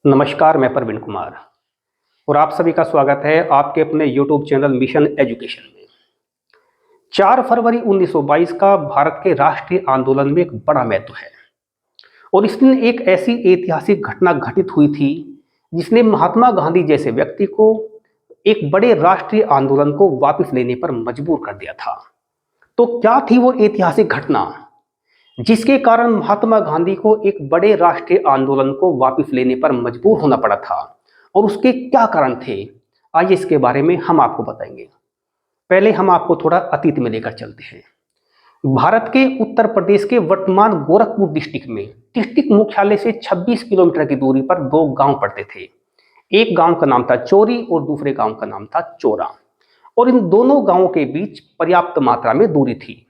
नमस्कार, मैं प्रवीण कुमार और आप सभी का स्वागत है आपके अपने YouTube चैनल मिशन एजुकेशन में। 4 फरवरी 1922 का भारत के राष्ट्रीय आंदोलन में एक बड़ा महत्व है और इस दिन एक ऐसी ऐतिहासिक घटना घटित हुई थी जिसने महात्मा गांधी जैसे व्यक्ति को एक बड़े राष्ट्रीय आंदोलन को वापस लेने पर मजबूर कर दिया था। तो क्या थी वो ऐतिहासिक घटना जिसके कारण महात्मा गांधी को एक बड़े राष्ट्रीय आंदोलन को वापस लेने पर मजबूर होना पड़ा था और उसके क्या कारण थे? आइए इसके बारे में हम आपको बताएंगे। पहले हम आपको थोड़ा अतीत में लेकर चलते हैं। भारत के उत्तर प्रदेश के वर्तमान गोरखपुर डिस्ट्रिक्ट में डिस्ट्रिक्ट मुख्यालय से 26 किलोमीटर की दूरी पर 2 गांव पड़ते थे। एक गांव का नाम था चोरी और दूसरे गांव का नाम था चोरा और इन दोनों गांवों के बीच पर्याप्त मात्रा में दूरी थी।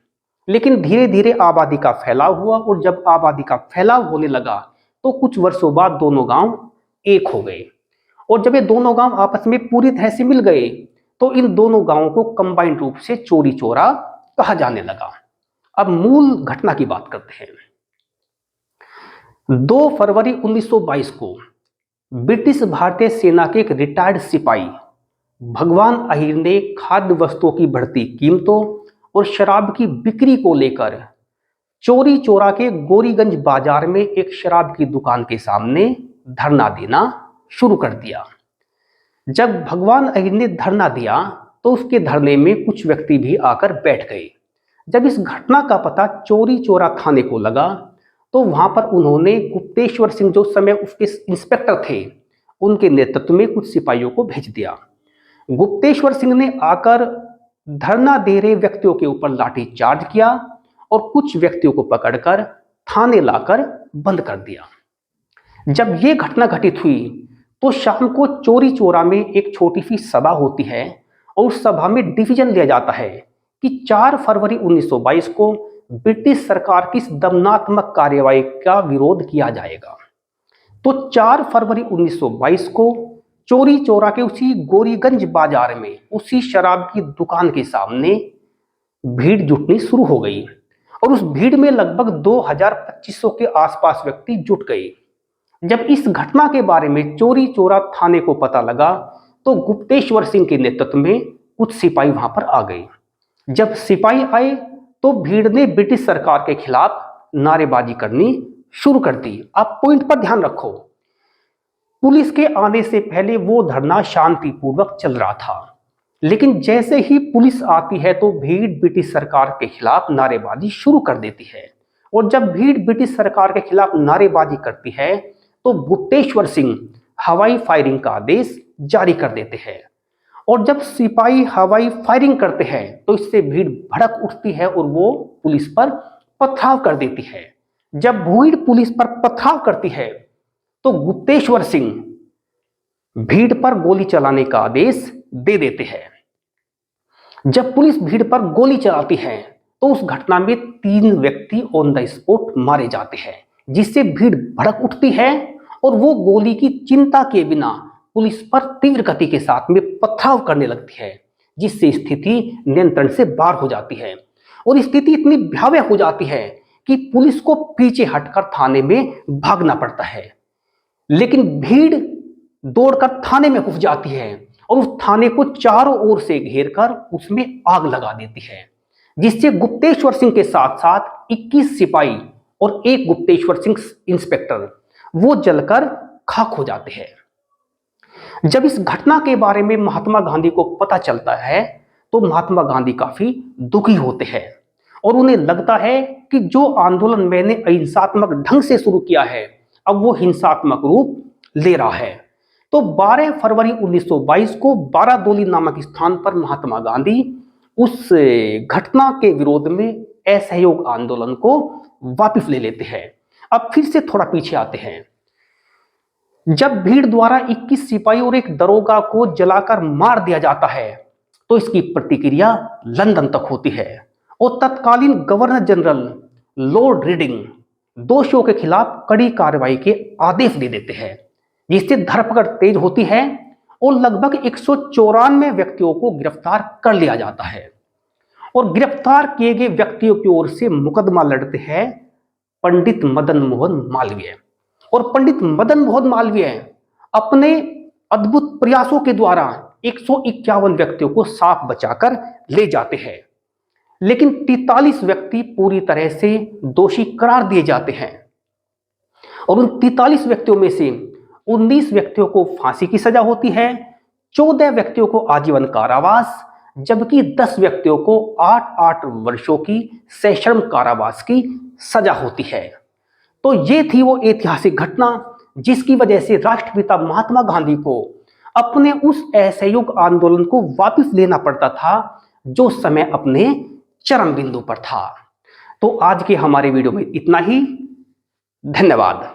लेकिन धीरे धीरे आबादी का फैलाव हुआ और जब आबादी का फैलाव होने लगा तो कुछ वर्षों बाद दोनों गांव एक हो गए और जब ये दोनों गांव आपस में पूरी तरह से मिल गए तो इन दोनों गांवों को कंबाइंड रूप से चोरी चोरा कहा जाने लगा। अब मूल घटना की बात करते हैं। 2 फरवरी 1922 को ब्रिटिश भारतीय सेना के एक रिटायर्ड सिपाही भगवान अहिर ने खाद्य वस्तुओं की बढ़ती कीमतों और शराब की बिक्री को लेकर चोरी चोरा के गोरीगंज बाजार में एक शराब की दुकान के सामने धरना देना शुरू कर दिया। जब भगवान अहिर ने धरना दिया तो उसके धरने में कुछ व्यक्ति भी आकर बैठ गए। जब इस घटना का पता चोरी चोरा थाने को लगा तो वहां पर उन्होंने गुप्तेश्वर सिंह, जो समय उसके इंस्पेक्टर थे, उनके नेतृत्व में कुछ सिपाहियों को भेज दिया। गुप्तेश्वर सिंह ने आकर धरना दे रहे व्यक्तियों के ऊपर लाठी चार्ज किया और कुछ व्यक्तियों को पकड़कर थाने लाकर बंद कर दिया। जब यह घटना घटित हुई तो शाम को चोरी चोरा में एक छोटी सी सभा होती है और उस सभा में डिसीजन लिया जाता है कि 4 फरवरी 1922 को ब्रिटिश सरकार की इस दमनात्मक कार्यवाही का विरोध किया जाएगा। तो 4 फरवरी 1922 को चोरी चोरा के उसी गोरीगंज बाजार में उसी शराब की दुकान के सामने भीड़ जुटनी शुरू हो गई और उस भीड़ में लगभग 2500 के आसपास व्यक्ति जुट गए। जब इस घटना के बारे में चोरी चोरा थाने को पता लगा तो गुप्तेश्वर सिंह के नेतृत्व में कुछ सिपाही वहां पर आ गए। जब सिपाही आए तो भीड़ ने ब्रिटिश सरकार के खिलाफ नारेबाजी करनी शुरू कर दी। आप पॉइंट पर ध्यान रखो, पुलिस के आने से पहले वो धरना शांतिपूर्वक चल रहा था, लेकिन जैसे ही पुलिस आती है तो भीड़ ब्रिटिश सरकार के खिलाफ नारेबाजी शुरू कर देती है और जब भीड़ ब्रिटिश सरकार के खिलाफ नारेबाजी करती है तो गुप्तेश्वर सिंह हवाई फायरिंग का आदेश जारी कर देते हैं और जब सिपाही हवाई फायरिंग करते हैं तो इससे भीड़ भड़क उठती है और वो पुलिस पर पथराव कर देती है। जब भीड़ पुलिस पर पथराव करती है तो गुप्तेश्वर सिंह भीड़ पर गोली चलाने का आदेश दे देते हैं। जब पुलिस भीड़ पर गोली चलाती है तो उस घटना में 3 व्यक्ति ऑन द स्पॉट मारे जाते हैं, जिससे भीड़ भड़क उठती है और वो गोली की चिंता के बिना पुलिस पर तीव्र गति के साथ में पथराव करने लगती है, जिससे स्थिति नियंत्रण से बाहर हो जाती है और स्थिति इतनी भयावह हो जाती है कि पुलिस को पीछे हटकर थाने में भागना पड़ता है। लेकिन भीड़ दौड़कर थाने में घुस जाती है और उस थाने को चारों ओर से घेरकर उसमें आग लगा देती है, जिससे गुप्तेश्वर सिंह के साथ साथ 21 सिपाही और एक गुप्तेश्वर सिंह इंस्पेक्टर वो जलकर खाक हो जाते हैं। जब इस घटना के बारे में महात्मा गांधी को पता चलता है तो महात्मा गांधी काफी दुखी होते हैं और उन्हें लगता है कि जो आंदोलन मैंने अहिंसात्मक ढंग से शुरू किया है अब वो हिंसात्मक रूप ले रहा है। तो 12 फरवरी 1922 को बारादोली नामक स्थान पर महात्मा गांधी उस घटना के विरोध में असहयोग आंदोलन को वापस ले लेते हैं। अब फिर से थोड़ा पीछे आते हैं। जब भीड़ द्वारा 21 सिपाही और एक दरोगा को जलाकर मार दिया जाता है तो इसकी प्रतिक्रिया लंदन तक होती है और तत्कालीन गवर्नर जनरल लॉर्ड रीडिंग दोषियों के खिलाफ कड़ी कार्रवाई के आदेश दे देते हैं, जिससे धरपकड़ तेज होती है और लगभग 194 व्यक्तियों को गिरफ्तार कर लिया जाता है और गिरफ्तार किए गए व्यक्तियों की ओर से मुकदमा लड़ते हैं पंडित मदन मोहन मालवीय। और पंडित मदन मोहन मालवीय अपने अद्भुत प्रयासों के द्वारा 151 व्यक्तियों को सांप बचाकर ले जाते हैं, लेकिन 43 व्यक्ति पूरी तरह से दोषी करार दिए जाते हैं और उन 43 व्यक्तियों में से 19 व्यक्तियों को फांसी की सजा होती है, 14 व्यक्तियों को आजीवन कारावास, जबकि 10 व्यक्तियों को 8-8 वर्षों की सश्रम कारावास की सजा होती है। तो ये थी वो ऐतिहासिक घटना जिसकी वजह से राष्ट्रपिता महात्मा गांधी को अपने उस असहयोग आंदोलन को वापस लेना पड़ता था जो समय अपने चरम बिंदु पर था। तो आज के हमारे वीडियो में इतना ही। धन्यवाद।